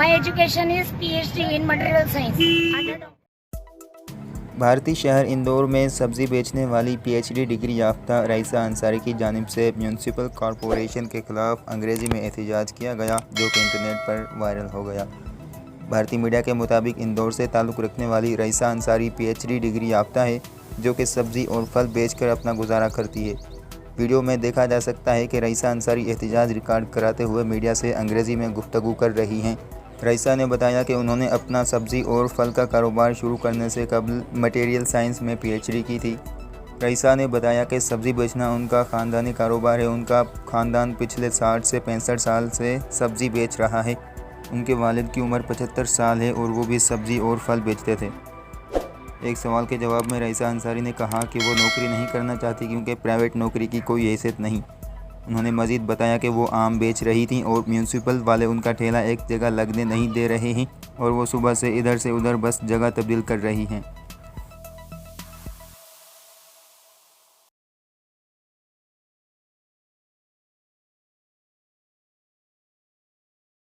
My education is PhD in material science. भारतीय शहर इंदौर में सब्जी बेचने वाली पीएचडी डिग्री याफ्ता रईसा अंसारी की जानिब से म्यूनसिपल कॉरपोरेशन के खिलाफ अंग्रेज़ी में एहतजाज किया गया, जो कि इंटरनेट पर वायरल हो गया। भारतीय मीडिया के मुताबिक इंदौर से ताल्लुक़ रखने वाली रईसा अंसारी पीएचडी डिग्री याफ्ता है, जो कि सब्ज़ी और फल बेचकर अपना गुजारा करती है। वीडियो में देखा जा सकता है कि रईसा अंसारी एहतजाज रिकॉर्ड कराते हुए मीडिया से अंग्रेज़ी में गुफ्तगू कर रही हैं। रईसा ने बताया कि उन्होंने अपना सब्ज़ी और फल का कारोबार शुरू करने से कबल मटेरियल साइंस में पीएचडी की थी। रईसा ने बताया कि सब्ज़ी बेचना उनका ख़ानदानी कारोबार है। उनका ख़ानदान पिछले 60 से 65 साल से सब्ज़ी बेच रहा है। उनके वालिद की उम्र 75 साल है और वो भी सब्ज़ी और फल बेचते थे। एक सवाल के जवाब में रईसा अंसारी ने कहा कि वो नौकरी नहीं करना चाहती क्योंकि प्राइवेट नौकरी की कोई हैसियत नहीं। उन्होंने मज़ीद बताया कि वो आम बेच रही थीं और म्यूनसिपल वाले उनका ठेला एक जगह लगने नहीं दे रहे हैं और वो सुबह से इधर से उधर बस जगह तब्दील कर रही हैं।